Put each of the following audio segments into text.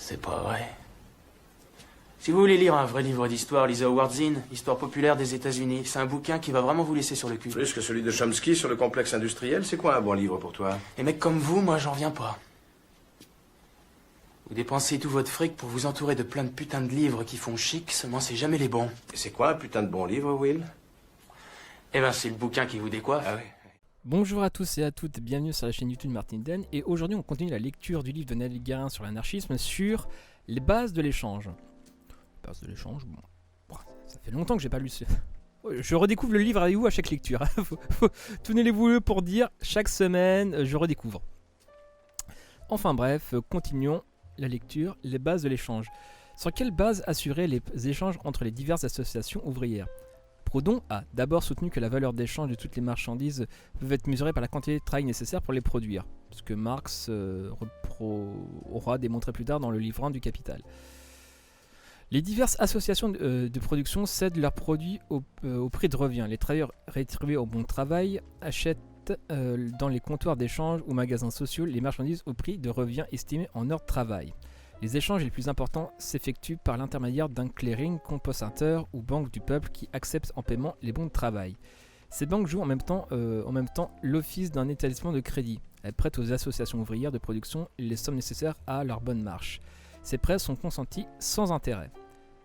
C'est pas vrai. Si vous voulez lire un vrai livre d'histoire, lisez Howard Zinn, Histoire populaire des États-Unis. C'est un bouquin qui va vraiment vous laisser sur le cul. Plus que celui de Chomsky sur le complexe industriel, c'est quoi un bon livre pour toi? Les mecs comme vous, moi, j'en viens pas. Vous dépensez tout votre fric pour vous entourer de plein de putains de livres qui font chic, seulement c'est jamais les bons. Et c'est quoi un putain de bon livre, Will? Eh ben, c'est le bouquin qui vous décoiffe. Ah oui. Bonjour à tous et à toutes, bienvenue sur la chaîne YouTube Martin Den, et aujourd'hui on continue la lecture du livre de Neil Guérin sur l'anarchisme sur les bases de l'échange. Les bases de l'échange, bon, ça fait longtemps que j'ai pas lu ce... Je redécouvre le livre avec vous à chaque lecture. Tenez-les-vous pour dire, chaque semaine je redécouvre. Enfin bref, continuons la lecture, les bases de l'échange. Sur quelle base assurer les échanges entre les diverses associations ouvrières? Proudhon a d'abord soutenu que la valeur d'échange de toutes les marchandises peut être mesurée par la quantité de travail nécessaire pour les produire, ce que Marx aura démontré plus tard dans le livre 1 du Capital. Les diverses associations de production cèdent leurs produits au prix de revient. Les travailleurs rétribués au bon travail achètent dans les comptoirs d'échange ou magasins sociaux les marchandises au prix de revient estimé en heures de travail. Les échanges les plus importants s'effectuent par l'intermédiaire d'un clearing, compensateur ou banque du peuple qui accepte en paiement les bons de travail. Ces banques jouent en même temps l'office d'un établissement de crédit. Elles prêtent aux associations ouvrières de production les sommes nécessaires à leur bonne marche. Ces prêts sont consentis sans intérêt.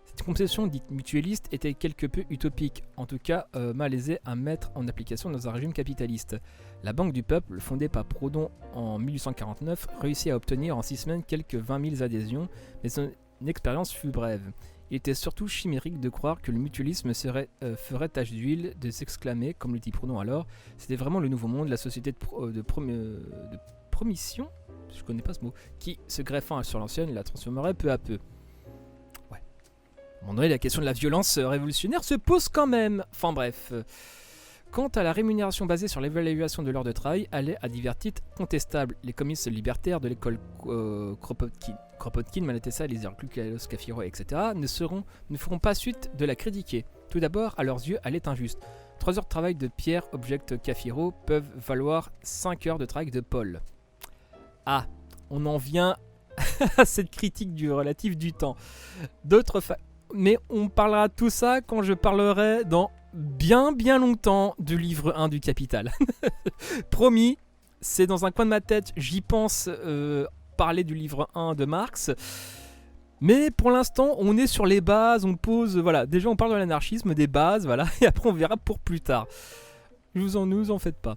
Cette conception dite mutualiste était quelque peu utopique, en tout cas malaisée à mettre en application dans un régime capitaliste. La Banque du Peuple, fondée par Proudhon en 1849, réussit à obtenir en 6 semaines quelques 20 000 adhésions, mais son expérience fut brève. Il était surtout chimérique de croire que le mutualisme ferait tache d'huile, de s'exclamer, comme le dit Proudhon alors, c'était vraiment le nouveau monde, la société de promission, je connais pas ce mot, qui, se greffant sur l'ancienne, la transformerait peu à peu. Ouais. À un moment donné, la question de la violence révolutionnaire se pose quand même. Enfin bref. Quant à la rémunération basée sur l'évaluation de l'heure de travail, elle est à divers titres contestable. Les communistes libertaires de l'école Kropotkin, Malatesta, les Klukalos, Cafiro, etc. ne feront pas suite de la critiquer. Tout d'abord, à leurs yeux, elle est injuste. 3 heures de travail de Pierre, objecte Cafiro, peuvent valoir 5 heures de travail de Paul. Ah, on en vient à cette critique du relatif du temps. Mais on parlera de tout ça quand je parlerai dans bien longtemps du livre 1 du Capital. Promis, c'est dans un coin de ma tête, j'y pense parler du livre 1 de Marx. Mais pour l'instant, on est sur les bases, on pose, voilà, déjà on parle de l'anarchisme, des bases, voilà, et après on verra pour plus tard. Ne vous en faites pas.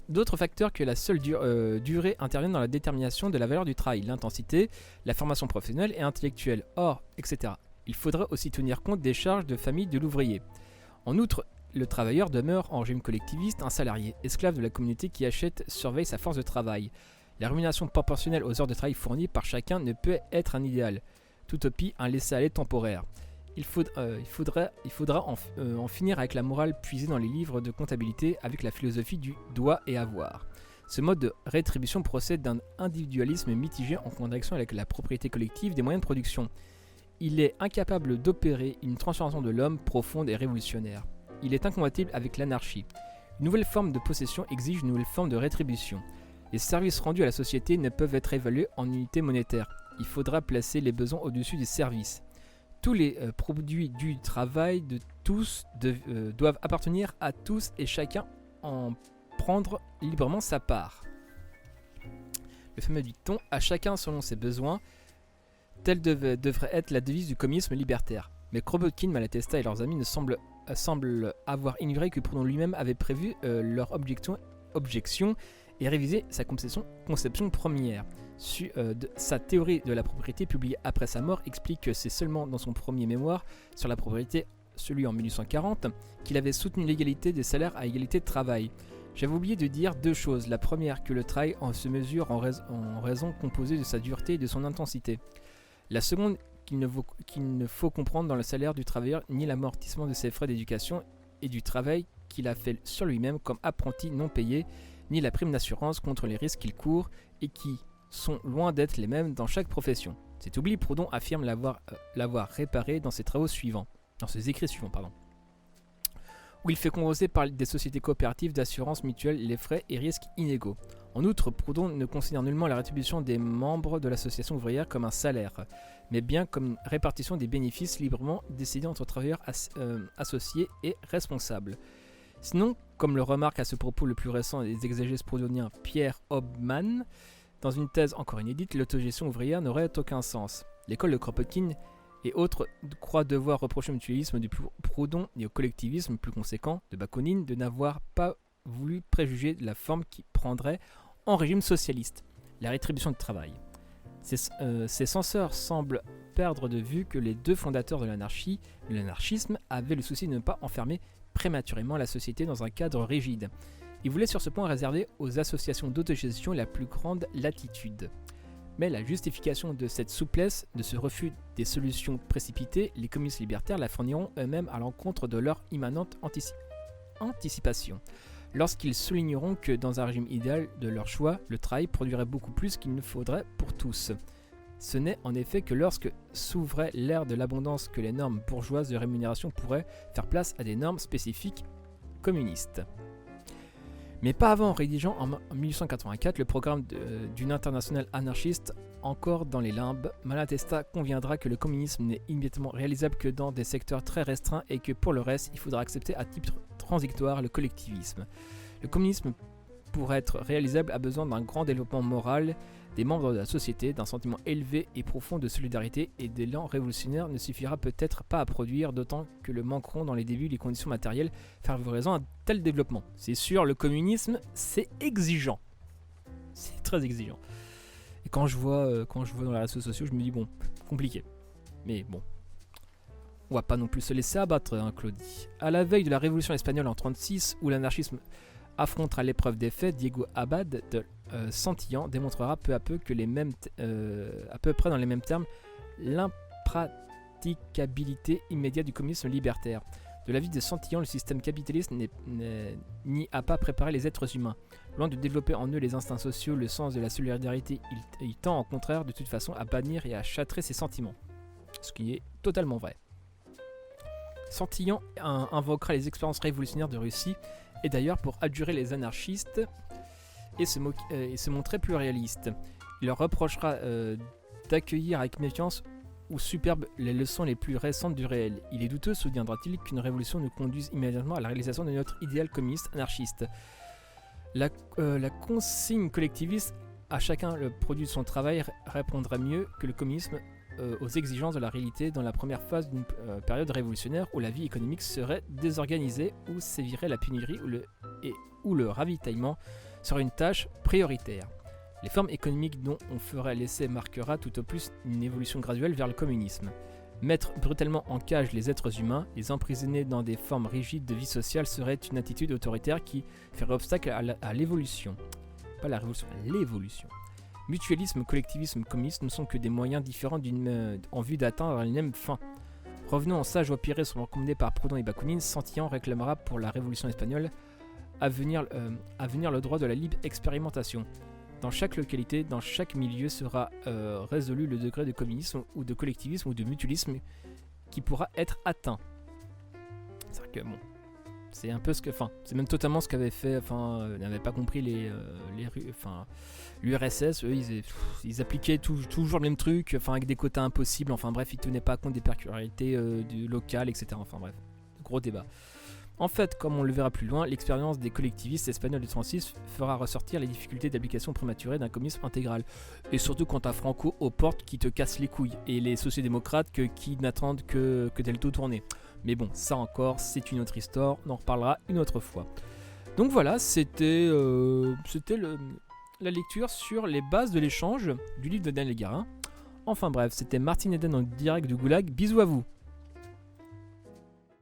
D'autres facteurs que la seule durée interviennent dans la détermination de la valeur du travail, l'intensité, la formation professionnelle et intellectuelle, etc. Il faudrait aussi tenir compte des charges de famille de l'ouvrier. En outre, le travailleur demeure en régime collectiviste un salarié, esclave de la communauté qui achète, surveille sa force de travail. La rémunération proportionnelle aux heures de travail fournies par chacun ne peut être un idéal. Toute utopie, un laisser-aller temporaire. Il faudra en finir avec la morale puisée dans les livres de comptabilité, avec la philosophie du doit et avoir. Ce mode de rétribution procède d'un individualisme mitigé en contradiction avec la propriété collective des moyens de production. Il est incapable d'opérer une transformation de l'homme profonde et révolutionnaire. Il est incompatible avec l'anarchie. Une nouvelle forme de possession exige une nouvelle forme de rétribution. Les services rendus à la société ne peuvent être évalués en unités monétaires. Il faudra placer les besoins au-dessus des services. Tous les produits du travail de tous doivent appartenir à tous et chacun en prendre librement sa part. Le fameux dicton « à chacun selon ses besoins », telle devrait être la devise du communisme libertaire. Mais Kropotkin, Malatesta et leurs amis semblent avoir ignoré que Proudhon lui-même avait prévu leur objection et révisé sa conception première. Sa théorie de la propriété, publiée après sa mort, explique que c'est seulement dans son premier mémoire sur la propriété, celui en 1840, qu'il avait soutenu l'égalité des salaires à égalité de travail. J'avais oublié de dire 2 choses. La première, que le travail se mesure en raison composée de sa dureté et de son intensité. La seconde, qu'il ne faut comprendre dans le salaire du travailleur ni l'amortissement de ses frais d'éducation et du travail qu'il a fait sur lui-même comme apprenti non payé, ni la prime d'assurance contre les risques qu'il court et qui sont loin d'être les mêmes dans chaque profession. Cet oubli, Proudhon affirme l'avoir réparé dans ses écrits suivants. où il fait composer par des sociétés coopératives d'assurance mutuelle les frais et risques inégaux. En outre, Proudhon ne considère nullement la rétribution des membres de l'association ouvrière comme un salaire, mais bien comme une répartition des bénéfices librement décidés entre travailleurs associés et responsables. Sinon, comme le remarque à ce propos le plus récent des exégèses proudhoniens Pierre Hobman, dans une thèse encore inédite, l'autogestion ouvrière n'aurait aucun sens. L'école de Kropotkin et autres croient devoir reprocher au mutualisme du Proudhon et au collectivisme plus conséquent de Bakounine de n'avoir pas voulu préjuger de la forme qui prendrait en régime socialiste, la rétribution du travail. Ces censeurs semblent perdre de vue que les deux fondateurs de l'anarchisme avaient le souci de ne pas enfermer prématurément la société dans un cadre rigide. Ils voulaient sur ce point réserver aux associations d'autogestion la plus grande latitude. Mais la justification de cette souplesse, de ce refus des solutions précipitées, les communistes libertaires la fourniront eux-mêmes à l'encontre de leur immanente anticipation, lorsqu'ils souligneront que dans un régime idéal de leur choix, le travail produirait beaucoup plus qu'il ne faudrait pour tous. Ce n'est en effet que lorsque s'ouvrait l'ère de l'abondance que les normes bourgeoises de rémunération pourraient faire place à des normes spécifiques communistes. Mais pas avant, en rédigeant en 1884 le programme d'une internationale anarchiste encore dans les limbes, Malatesta conviendra que le communisme n'est immédiatement réalisable que dans des secteurs très restreints et que pour le reste, il faudra accepter à titre transitoire le collectivisme. Le communisme, pour être réalisable, a besoin d'un grand développement moral des membres de la société, d'un sentiment élevé et profond de solidarité et d'élan révolutionnaire ne suffira peut-être pas à produire, d'autant que le manqueront dans les débuts les conditions matérielles favorisant un tel développement. C'est sûr, le communisme, c'est exigeant. C'est très exigeant. Et quand je vois dans les réseaux sociaux, je me dis bon, compliqué. Mais bon, on va pas non plus se laisser abattre, hein, Claudie. À la veille de la révolution espagnole en 1936, où l'anarchisme affrontera l'épreuve des faits, Diego Abad de Santillan démontrera peu à peu que à peu près dans les mêmes termes l'impraticabilité immédiate du communisme libertaire. De l'avis de Santillan, le système capitaliste n'y a pas préparé les êtres humains. Loin de développer en eux les instincts sociaux, le sens de la solidarité, il tend au contraire de toute façon à bannir et à châtrer ses sentiments. Ce qui est totalement vrai. Santillan invoquera les expériences révolutionnaires de Russie et d'ailleurs pour adjurer les anarchistes et se montrer plus réaliste. Il leur reprochera d'accueillir avec méfiance ou superbe les leçons les plus récentes du réel. Il est douteux, souviendra-t-il, qu'une révolution nous conduise immédiatement à la réalisation de notre idéal communiste anarchiste. La consigne collectiviste à chacun le produit de son travail répondrait mieux que le communisme aux exigences de la réalité dans la première phase d'une période révolutionnaire où la vie économique serait désorganisée, où sévirait la pénurie où le ravitaillement serait une tâche prioritaire. Les formes économiques dont on ferait l'essai marquera tout au plus une évolution graduelle vers le communisme. Mettre brutalement en cage les êtres humains, les emprisonner dans des formes rigides de vie sociale serait une attitude autoritaire qui ferait obstacle à l'évolution. Pas la révolution, l'évolution. Mutualisme, collectivisme, communisme ne sont que des moyens différents en vue d'atteindre une même fin. Revenons en sage au pire sur recommandé par Proudhon et Bakounine, Santillan réclamera pour la révolution espagnole à venir le droit de la libre expérimentation. Dans chaque localité, dans chaque milieu sera résolu le degré de communisme ou de collectivisme ou de mutualisme qui pourra être atteint. C'est-à-dire que bon, c'est un peu c'est même totalement ce qu'avait fait, n'avaient pas compris l'URSS, eux ils appliquaient toujours le même truc, avec des quotas impossibles, bref, ils tenaient pas compte des particularités du local, etc. Gros débat. En fait, comme on le verra plus loin, l'expérience des collectivistes espagnols de 1936 fera ressortir les difficultés d'application prématurée d'un communisme intégral. Et surtout quant à Franco aux portes qui te cassent les couilles, et les sociodémocrates qui n'attendent que d'elle tout tourner. Mais bon, ça encore, c'est une autre histoire, on en reparlera une autre fois. Donc voilà, c'était la lecture sur les bases de l'échange du livre de Daniel Guérin. Enfin bref, c'était Martin Eden en direct du Goulag, bisous à vous.